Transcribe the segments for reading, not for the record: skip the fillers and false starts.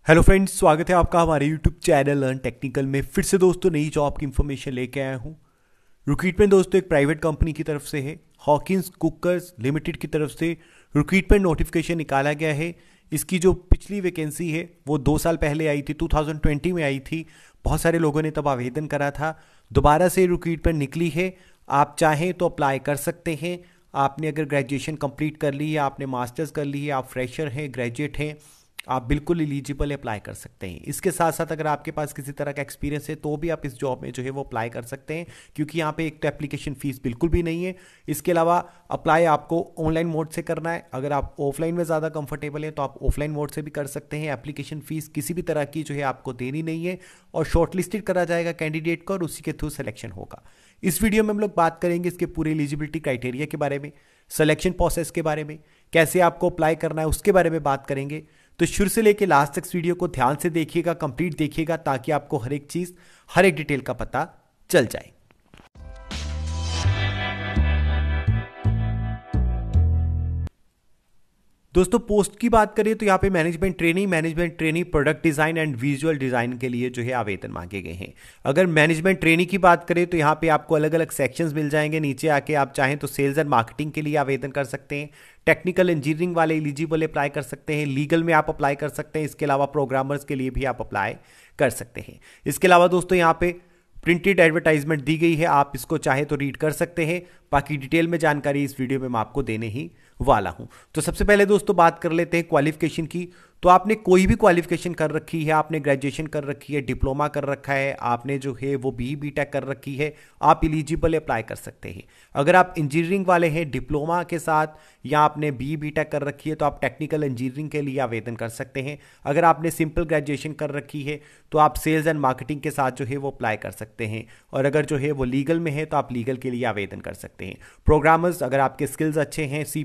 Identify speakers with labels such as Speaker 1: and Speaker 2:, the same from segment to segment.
Speaker 1: Hello friends, स्वागत है आपका हमारे यूट्यूब चैनल लर्न टेक्निकल में। फिर से दोस्तों नई जॉब की इन्फॉर्मेशन लेके आया हूँ। रिक्रूटमेंट दोस्तों एक प्राइवेट कंपनी की तरफ से है, हॉकिंस कुकर्स लिमिटेड की तरफ से रिक्रूटमेंट नोटिफिकेशन निकाला गया है। इसकी जो पिछली वैकेंसी है वो 2 साल पहले आई थी, 2020 में आई थी। बहुत सारे लोगों ने तब आवेदन करा था। दोबारा से रिक्रूटमेंट निकली है। आप चाहें तो अप्लाई कर सकते हैं। आपने अगर ग्रेजुएशन कंप्लीट कर ली है, आपने मास्टर्स कर ली है, आप फ्रेशर हैं, ग्रेजुएट हैं, आप बिल्कुल एलिजिबल अप्लाई कर सकते हैं। इसके साथ साथ अगर आपके पास किसी तरह का एक्सपीरियंस है तो भी आप इस जॉब में जो है वो अप्लाई कर सकते हैं, क्योंकि यहाँ पे एक तो एप्लीकेशन फीस बिल्कुल भी नहीं है। इसके अलावा अप्लाई आपको ऑनलाइन मोड से करना है। अगर आप ऑफलाइन में ज़्यादा कंफर्टेबल हैं तो आप ऑफलाइन मोड से भी कर सकते हैं। एप्लीकेशन फीस किसी भी तरह की जो है आपको देनी नहीं है, और शॉर्टलिस्टेड करा जाएगा कैंडिडेट को और उसी के थ्रू सिलेक्शन होगा। इस वीडियो में हम लोग बात करेंगे इसके पूरे एलिजिबिलिटी क्राइटेरिया के बारे में, सिलेक्शन प्रोसेस के बारे में, कैसे आपको अप्लाई करना है उसके बारे में बात करेंगे। तो शुरू से लेके लास्ट तक इस वीडियो को ध्यान से देखिएगा, कंप्लीट देखिएगा, ताकि आपको हर एक चीज, हर एक डिटेल का पता चल जाए। दोस्तों पोस्ट की बात करें तो यहाँ पे management trainee product design and visual design के लिए जो है आवेदन मांगे गए हैं। अगर मैनेजमेंट ट्रेनी की बात करें तो यहाँ पे आपको अलग अलग सेक्शंस मिल जाएंगे। नीचे आके आप चाहें तो सेल्स एंड मार्केटिंग के लिए आवेदन कर सकते हैं। टेक्निकल इंजीनियरिंग वाले एलिजिबल अप्लाई कर सकते हैं। लीगल में आप अप्लाई कर सकते हैं। इसके अलावा प्रोग्रामर्स के लिए भी आप अप्लाई कर सकते हैं। इसके अलावा दोस्तों यहाँ पे प्रिंटेड एडवर्टाइजमेंट दी गई है, आप इसको चाहे तो रीड कर सकते हैं। बाकी डिटेल में जानकारी इस वीडियो में मैं आपको देने ही वाला हूं। तो सबसे पहले दोस्तों बात कर लेते हैं क्वालिफिकेशन की। तो आपने कोई भी क्वालिफिकेशन कर रखी है, आपने ग्रेजुएशन कर रखी है, डिप्लोमा कर रखा है, आपने जो है वो बी टेक कर रखी है, आप एलिजिबल अप्लाई कर सकते हैं। अगर आप इंजीनियरिंग वाले हैं डिप्लोमा के साथ, या आपने बी टेक कर रखी है तो आप टेक्निकल इंजीनियरिंग के लिए आवेदन कर सकते हैं। अगर आपने सिंपल ग्रेजुएशन कर रखी है तो आप सेल्स एंड मार्केटिंग के साथ जो है वो अप्लाई कर सकते हैं। और अगर जो है वो लीगल में है तो आप लीगल के लिए आवेदन कर सकते हैं। प्रोग्रामर्स, अगर आपके स्किल्स अच्छे हैं C++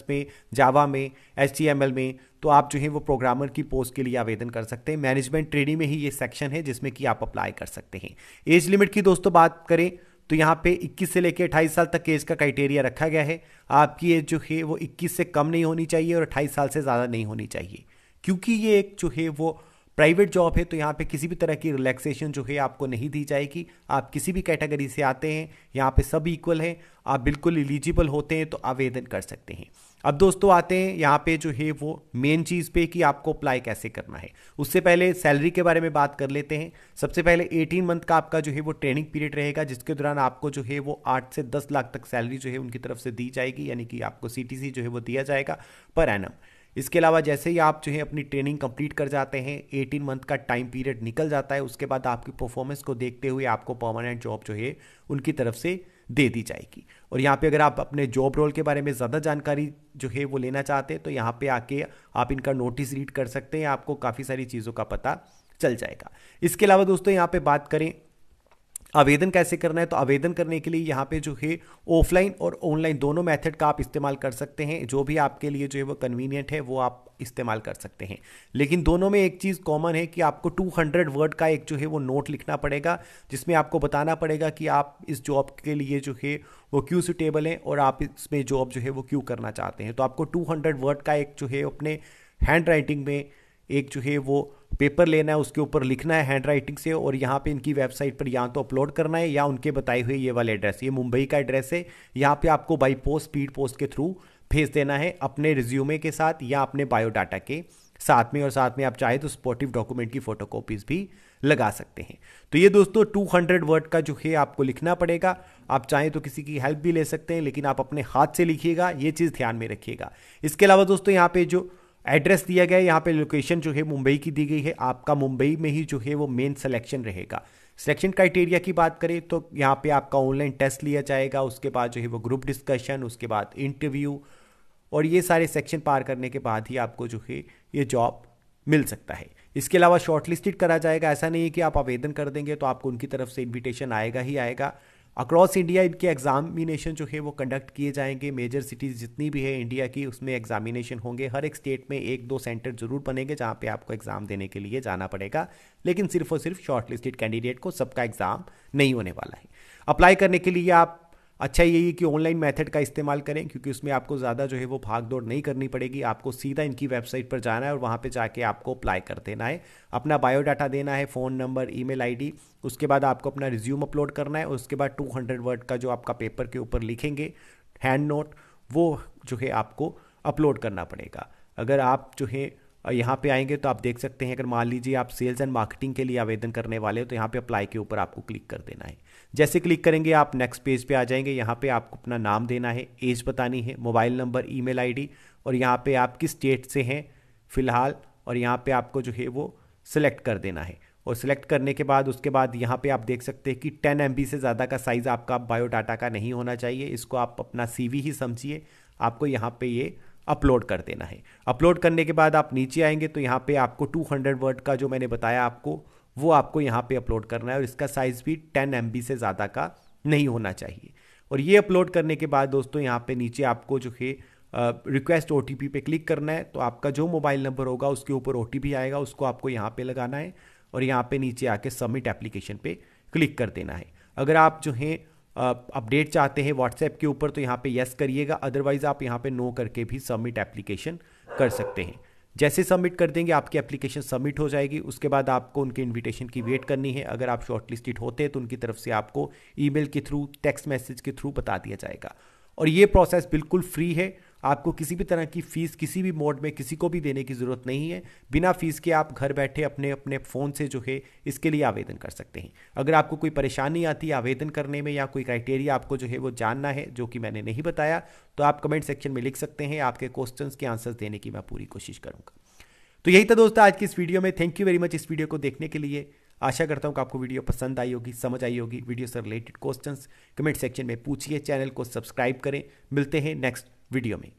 Speaker 1: में, जावा में, HTML में, तो आप जो है वो प्रोग्रामर की पोस्ट के लिए आवेदन कर सकते हैं। मैनेजमेंट ट्रेनिंग में ही ये सेक्शन है जिसमें कि आप अप्लाई कर सकते हैं। एज लिमिट की दोस्तों बात करें तो यहाँ पे 21 से लेकर 28 साल तक एज का क्राइटेरिया रखा गया है। आपकी एज जो है वो 21 से कम नहीं होनी चाहिए और 28 साल से ज़्यादा नहीं होनी चाहिए, क्योंकि ये एक जो है वो प्राइवेट जॉब है। तो यहाँ पे किसी भी तरह की रिलैक्सेशन जो है आपको नहीं दी जाएगी। आप किसी भी कैटेगरी से आते हैं, यहाँ पे सब इक्वल हैं, आप बिल्कुल एलिजिबल होते हैं तो आवेदन कर सकते हैं। अब दोस्तों आते हैं यहाँ पे जो है वो मेन चीज़ पे कि आपको अप्लाई कैसे करना है। उससे पहले सैलरी के बारे में बात कर लेते हैं। सबसे पहले 18 मंथ का आपका जो है वो ट्रेनिंग पीरियड रहेगा, जिसके दौरान आपको जो है वो 8 से 10 लाख तक सैलरी जो है उनकी तरफ से दी जाएगी, यानी कि आपको CTC जो है वो दिया जाएगा पर एनम। इसके अलावा जैसे ही आप जो है अपनी ट्रेनिंग कंप्लीट कर जाते हैं, 18 मंथ का टाइम पीरियड निकल जाता है, उसके बाद आपकी परफॉर्मेंस को देखते हुए आपको परमानेंट जॉब जो है उनकी तरफ से दे दी जाएगी। और यहाँ पे अगर आप अपने जॉब रोल के बारे में ज़्यादा जानकारी जो है वो लेना चाहते हैं तो यहाँ पे आके आप इनका नोटिस रीड कर सकते हैं, आपको काफ़ी सारी चीज़ों का पता चल जाएगा। इसके अलावा दोस्तों यहाँ पे बात करें आवेदन कैसे करना है, तो आवेदन करने के लिए यहाँ पे जो है ऑफलाइन और ऑनलाइन दोनों मेथड का आप इस्तेमाल कर सकते हैं। जो भी आपके लिए जो है वो कन्वीनियंट है वो आप इस्तेमाल कर सकते हैं। लेकिन दोनों में एक चीज़ कॉमन है कि आपको 200 वर्ड का एक जो है वो नोट लिखना पड़ेगा, जिसमें आपको बताना पड़ेगा कि आप इस जॉब के लिए जो है वो क्यों सुटेबल हैं और आप इसमें जॉब जो है वो क्यों करना चाहते हैं। तो आपको 200 वर्ड का एक जो है अपने हैंड राइटिंग में एक जो है वो पेपर लेना है, उसके ऊपर लिखना है हैंड राइटिंग से, और यहाँ पे इनकी वेबसाइट पर या तो अपलोड करना है या उनके बताए हुए ये वाले एड्रेस, ये मुंबई का एड्रेस है, यहाँ पे आपको बाई पोस्ट, स्पीड पोस्ट के थ्रू भेज देना है अपने रिज्यूमे के साथ या अपने बायोडाटा के साथ में। और साथ में आप चाहे तो सपोर्टिव डॉक्यूमेंट की फोटोकॉपीज भी लगा सकते हैं। तो ये दोस्तों 200 वर्ड का जो है आपको लिखना पड़ेगा। आप चाहें तो किसी की हेल्प भी ले सकते हैं, लेकिन आप अपने हाथ से लिखिएगा, ये चीज़ ध्यान में रखिएगा। इसके अलावा दोस्तों यहाँ पे जो एड्रेस दिया गया है, यहाँ पे लोकेशन जो है मुंबई की दी गई है। आपका मुंबई में ही जो है वो मेन सिलेक्शन रहेगा। सिलेक्शन क्राइटेरिया की बात करें तो यहाँ पे आपका ऑनलाइन टेस्ट लिया जाएगा, उसके बाद जो है वो ग्रुप डिस्कशन, उसके बाद इंटरव्यू, और ये सारे सेक्शन पार करने के बाद ही आपको जो है ये जॉब मिल सकता है। इसके अलावा शॉर्टलिस्टेड करा जाएगा। ऐसा नहीं है कि आप आवेदन कर देंगे तो आपको उनकी तरफ से इन्विटेशन आएगा ही आएगा। अक्रॉस इंडिया इनके एग्जामिनेशन जो है वो कंडक्ट किए जाएंगे। मेजर सिटीज़ जितनी भी है इंडिया की उसमें एग्जामिनेशन होंगे। हर एक स्टेट में 1-2 सेंटर जरूर बनेंगे जहाँ पे आपको एग्जाम देने के लिए जाना पड़ेगा, लेकिन सिर्फ और सिर्फ शॉर्टलिस्टेड कैंडिडेट को सबका एग्जाम नहीं होने वाला है। अप्लाई करने के लिए आप अच्छा यही है कि ऑनलाइन मेथड का इस्तेमाल करें, क्योंकि उसमें आपको ज़्यादा जो है वो भाग दौड़ नहीं करनी पड़ेगी। आपको सीधा इनकी वेबसाइट पर जाना है और वहाँ पे जाके आपको अप्लाई कर देना है, अपना बायोडाटा देना है, फ़ोन नंबर, ईमेल आईडी। उसके बाद आपको अपना रिज्यूम अपलोड करना है और उसके बाद 200 वर्ड का जो आपका पेपर के ऊपर लिखेंगे हैंड नोट, वो जो है आपको अपलोड करना पड़ेगा। अगर आप जो है यहाँ पे आएंगे तो आप देख सकते हैं, अगर मान लीजिए आप सेल्स एंड मार्केटिंग के लिए आवेदन करने वाले हो तो यहाँ पे अप्लाई के ऊपर आपको क्लिक कर देना है। जैसे क्लिक करेंगे आप नेक्स्ट पेज पे आ जाएंगे। यहाँ पे आपको अपना नाम देना है, एज बतानी है, मोबाइल नंबर, ईमेल आईडी, और यहाँ पे आप किस स्टेट से हैं फिलहाल, और यहाँ पे आपको जो है वो सिलेक्ट कर देना है। और सिलेक्ट करने के बाद उसके बाद यहाँ पे आप देख सकते हैं कि 10 MB से ज़्यादा का साइज़ आपका बायोडाटा का नहीं होना चाहिए। इसको आप अपना CV ही समझिए। आपको यहाँ पे ये अपलोड कर देना है। अपलोड करने के बाद आप नीचे आएंगे तो यहाँ पे आपको 200 वर्ड का जो मैंने बताया आपको, वो आपको यहाँ पे अपलोड करना है और इसका साइज़ भी 10 MB से ज़्यादा का नहीं होना चाहिए। और ये अपलोड करने के बाद दोस्तों यहाँ पे नीचे आपको जो है रिक्वेस्ट OTP पे क्लिक करना है। तो आपका जो मोबाइल नंबर होगा उसके ऊपर OTP आएगा, उसको आपको यहाँ पे लगाना है और यहाँ पे नीचे आके सबमिट एप्लीकेशन पे क्लिक कर देना है। अगर आप जो है अपडेट चाहते हैं व्हाट्सएप के ऊपर तो यहाँ पे यस करिएगा, अदरवाइज आप यहाँ पे नो करके भी सबमिट एप्लीकेशन कर सकते हैं। जैसे सबमिट कर देंगे आपकी एप्लीकेशन सबमिट हो जाएगी। उसके बाद आपको उनके इनविटेशन की वेट करनी है। अगर आप शॉर्टलिस्टेड होते हैं तो उनकी तरफ से आपको ईमेल के थ्रू, टेक्स्ट मैसेज के थ्रू बता दिया जाएगा। और ये प्रोसेस बिल्कुल फ्री है, आपको किसी भी तरह की फ़ीस किसी भी मोड में किसी को भी देने की ज़रूरत नहीं है। बिना फीस के आप घर बैठे अपने अपने फ़ोन से जो है इसके लिए आवेदन कर सकते हैं। अगर आपको कोई परेशानी आती है आवेदन करने में या कोई क्राइटेरिया आपको जो है वो जानना है जो कि मैंने नहीं बताया, तो आप कमेंट सेक्शन में लिख सकते हैं। आपके क्वेश्चंस के आंसर्स देने की मैं पूरी कोशिश करूँगा। तो यही था दोस्तों आज की इस वीडियो में। थैंक यू वेरी मच इस वीडियो को देखने के लिए। आशा करता हूँ कि आपको वीडियो पसंद आई होगी, समझ आई होगी। वीडियो से रिलेटेड क्वेश्चंस कमेंट सेक्शन में पूछिए, चैनल को सब्सक्राइब करें। मिलते हैं नेक्स्ट वीडियो में।